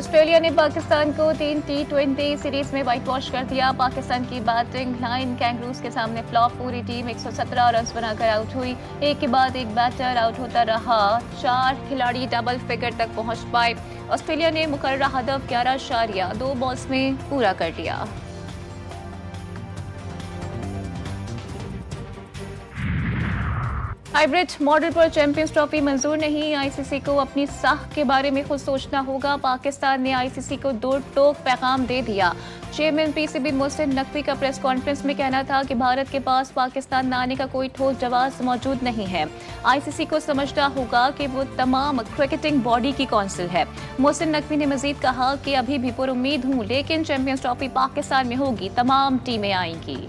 Australia ने पाकिस्तान को 3 T20 series में व्हाइट वॉश कर दिया। पाकिस्तान की बैटिंग लाइन कैंगरूज के सामने फ्लॉप। पूरी टीम 117 रन बनाकर आउट हुई। एक के बाद एक बैटर आउट होता रहा। 4 खिलाड़ी डबल फिगर तक पहुंच पाए। ऑस्ट्रेलिया ने मुकर्ररा हदफ 11.2 बॉल्स में पूरा कर दिया। हाइब्रिड मॉडल पर चैंपियंस ट्रॉफी मंजूर नहीं। आईसीसी को अपनी साख के बारे में खुद सोचना होगा। पाकिस्तान ने आईसीसी को 2 टोक पैगाम दे दिया। चेयरमैन पीसीबी मोहसिन नकवी का प्रेस कॉन्फ्रेंस में कहना था कि भारत के पास पाकिस्तान न आने का कोई ठोस जवाब मौजूद नहीं है। आईसीसी को समझना होगा कि वो तमाम क्रिकेटिंग बॉडी की काउंसिल है। मोहसिन नकवी ने मजीद कहा कि अभी भी पुरुम्मीद हूं, लेकिन चैंपियंस ट्रॉफी पाकिस्तान में होगी, तमाम टीमें आएंगी।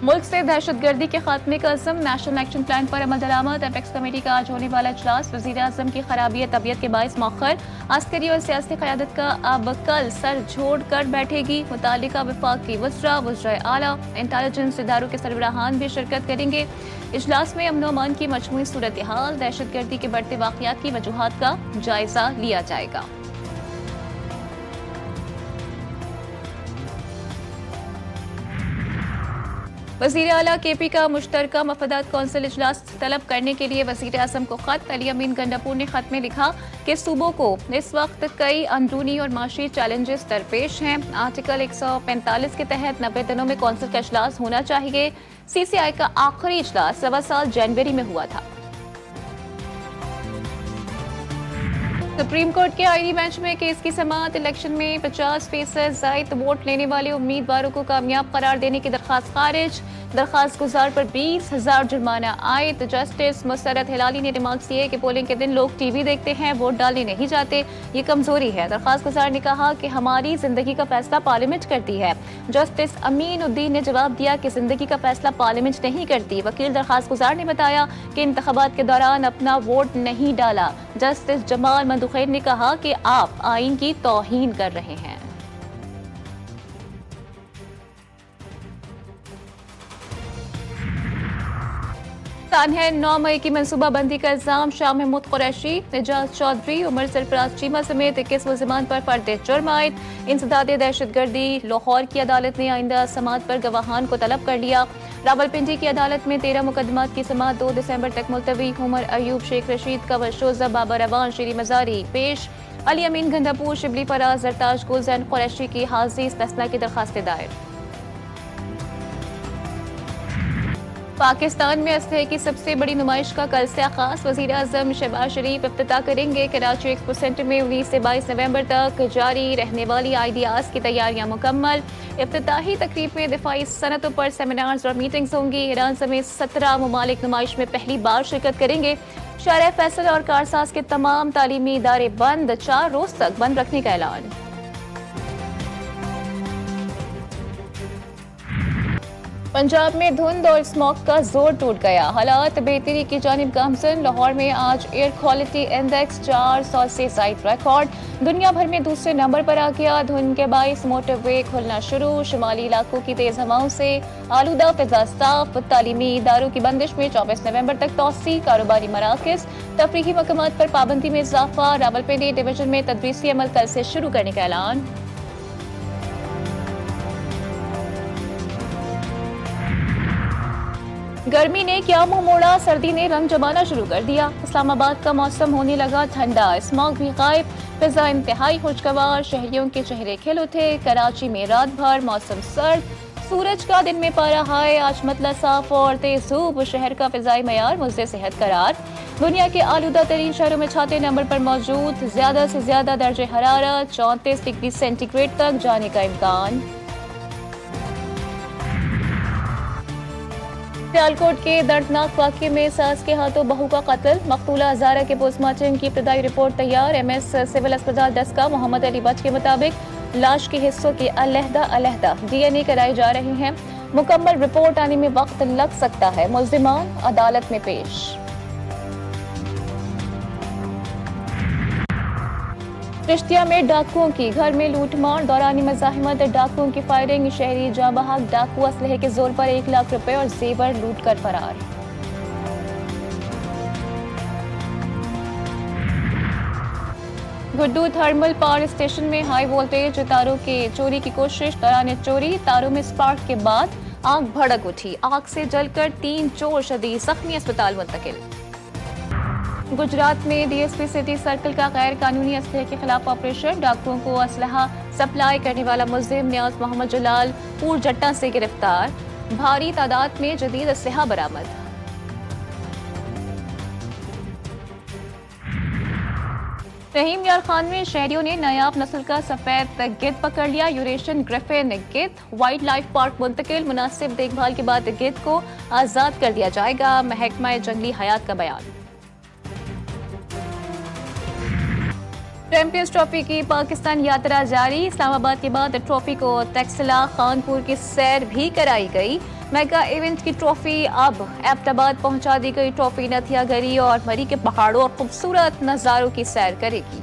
मुल्क से दहशतगर्दी के खात्मे का अज़्म। नेशनल एक्शन प्लान पर अमल दरामद। एपेक्स कमेटी का आज होने वाला इजलास वज़ीर आज़म की खराबी तबीयत के बायस मौखर। अस्करी और सियासी क़यादत का अब कल सर जोड़ कर बैठेगी। मुतालिका विफाक की वज़रा आला इंटेलिजेंस इदारों के सरबराहान भी शिरकत करेंगे। इजलास में अमन अमान की मजमूई सूरत हाल, दहशतगर्दी के बढ़ते वाक़यात की वजूहात का जायजा लिया जाएगा। वज़ीर आला केपी का मुश्तरका मफादात कौंसिल इजलास तलब करने के लिए वज़ीर आज़म को खत। अली अमीन गंडापुर ने खत में लिखा कि सूबों को इस वक्त कई अंदरूनी और माशी चैलेंजेस दरपेश हैं। आर्टिकल 145 के तहत 90 दिनों में कौंसिल का इजलास होना चाहिए। सीसीआई का आखिरी इजलास 1.25 साल जनवरी में हुआ था। सुप्रीम कोर्ट के आईनी बेंच में केस की समाअत। इलेक्शन में 50% ज़ायद वोट लेने वाले उम्मीदवारों को कामयाब करार देने की दरख्वास्त खारिज। दरख्वास्त गुजार पर 20,000 जुर्माना आयद। जस्टिस मुसरत हिलाली ने रिमार्क्स दिए कि पोलिंग के दिन लोग टीवी देखते हैं, वोट डालने नहीं जाते, ये कमजोरी है। दरख्वास्त गुजार ने कहा कि हमारी जिंदगी का फैसला पार्लियामेंट करती है। जस्टिस अमीन उद्दीन ने जवाब दिया कि जिंदगी का फैसला पार्लियामेंट नहीं करती। वकील दरख्वास्त गुजार ने बताया कि इंतखाबात के दौरान अपना वोट नहीं डाला। जस्टिस जमाल मंदुखैर ने कहा कि आप आईन की तौहीन कर रहे हैं। है 9 मई की मनसूबाबंदी का इल्जाम। शाह महमूद कुरैशी, एजाज चौधरी, उमर सरफराज चीमा समेत 21 मुल्जिमान पर फर्द जुर्म आयद। इंसदाद दहशतगर्दी। लाहौर की अदालत ने आइंदा समाअत पर गवाहान को तलब कर लिया। रावलपिंडी की अदालत में 13 मुकदमात की समाअत 2 दिसंबर तक मुलतवी। उमर अयूब, शेख रशीद, कंवर शोजा, बाबर अवान, शेरी मजारी पेश। अली अमीन गंडापुर, शिबली फराज, जरताज गुलजैन कुरैशी की हाजिरी इस्तिस्ना की दरखास्तें दायर। पाकिस्तान में असलहे की सबसे बड़ी नुमाइश का कल से आगाज। वज़ीर आज़म शहबाज शरीफ इफ्तिताह करेंगे। कराची एक्सपो सेंटर में 19 से 22 नवंबर तक जारी रहने वाली आइडियाज़ की तैयारियां मुकम्मल। इफ्तिताही तकरीब में दिफाई सनतों पर सेमिनार्स और मीटिंग्स होंगी। ईरान समेत 17 ममालिक नुमाइश में पहली बार शिरकत करेंगे। शार फैसल और कारसाज के तमाम तालीमी इदारे बंद, 4 रोज तक बंद रखने का ऐलान। पंजाब में धुंध और स्मॉग का जोर टूट गया। हालात बेहतरी की जानिब गामजन। लाहौर में आज एयर क्वालिटी इंडेक्स 400 से ज़ायद रिकॉर्ड। दुनिया भर में दूसरे नंबर पर आ गया। धुंध के बाइस मोटरवे खुलना शुरू। शुमाली इलाकों की तेज हवाओं से आलूदा फिजा साफ। तालीमी इदारों की बंदिश में 24 नवंबर तक तौसी। कारोबारी मराकज़, तफरीही मकामात पर पाबंदी में इजाफा। रावलपिंडी डिवीजन में तदरीसी अमल कल से शुरू करने का ऐलान। गर्मी ने क्या मुंह मोड़ा, सर्दी ने रंग जमाना शुरू कर दिया। इस्लामाबाद का मौसम होने लगा ठंडा। स्मॉग भी गायब, फिजा इंतहाई खुशगवार, शहरियों के चेहरे खिल उठे। कराची में रात भर मौसम सर्द, सूरज का दिन में पारा हाय। आज मतला साफ और तेज धूप। शहर का फिजाई मयार मुझसे सेहत करार। दुनिया के आलूदा तरीन शहरों में छठे नंबर पर मौजूद। ज्यादा से ज्यादा दर्जे हरारत 34 डिग्री सेंटीग्रेड तक जाने का इम्कान। सियालकोट के दर्दनाक वाक़े में सास के हाथों बहू का कत्ल। मकतूला हजारा के पोस्टमार्टम की इब्तदाई रिपोर्ट तैयार। एमएस सिविल अस्पताल डस्का मोहम्मद अली बट के मुताबिक लाश के हिस्सों के अलहदा डीएनए कराए जा रहे हैं। मुकम्मल रिपोर्ट आने में वक्त लग सकता है। मुल्जिमान अदालत में पेश। चिश्तिया में डाकुओं की घर में लूटमार। दौरानी मज़ाहिमत डाकुओं की फायरिंग। शहरी जाँ बहक। डाकू असलहे के जोर पर 1 लाख रुपए और जेवर लूट कर फरार। गुड्डू थर्मल पावर स्टेशन में हाई वोल्टेज तारों के चोरी की कोशिश, दौरान चोरी तारों में स्पार्क के बाद आग भड़क उठी। आग से जलकर 3 चोर शदीद जख्मी, अस्पताल मुंतकिल। गुजरात में डीएसपी सिटी सर्कल का गैर कानूनी असलहे के खिलाफ ऑपरेशन, डॉक्टरों को असलहा सप्लाई करने वाला मुलजिम न्याज मोहम्मद जलाल पूर जट्टा से गिरफ्तार, भारी तादाद में जदीद असलहा बरामद। रहीम यार खान में शहरियों ने नायाब नस्ल का सफेद गिद्ध पकड़ लिया। यूरेशियन ग्रिफिन गिद्ध वाइल्ड लाइफ पार्क मुंतकिल, मुनासिब देखभाल के बाद गिद्ध को आजाद कर दिया जाएगा, महकमा जंगली हयात का बयान। चैंपियंस ट्रॉफी की पाकिस्तान यात्रा जारी, इस्लामाबाद के बाद ट्रॉफी को तक्सला खानपुर की सैर भी कराई गई। मेगा इवेंट की ट्रॉफी अब एबटाबाद पहुंचा दी गई। ट्रॉफी नथिया गरी और मरी के पहाड़ों और खूबसूरत नज़ारों की सैर करेगी।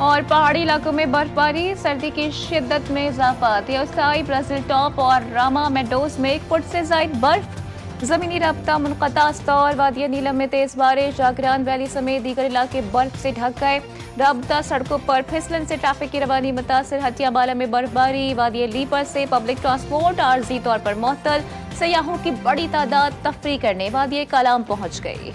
और पहाड़ी इलाकों में बर्फबारी, सर्दी की शिद्दत में इजाफा। तियोसाई, ब्राजील टॉप और रामा मेडोज में 1 फुट से ज्यादा बर्फ, जमीनी रब्ता मुनक़ता। और वादिया नीलम में तेज बारिश, जागरान वैली समेत दीगर इलाके बर्फ से ढक गए। रब्ता सड़कों पर फिसलन से ट्रैफिक की रवानी मुतासर। हटियाबाला में बर्फबारी, वादिया लीपर से पब्लिक ट्रांसपोर्ट आर्जी तौर पर मुअत्तल। सयाहों की बड़ी तादाद तफरी करने वादिया कलाम पहुंच गई।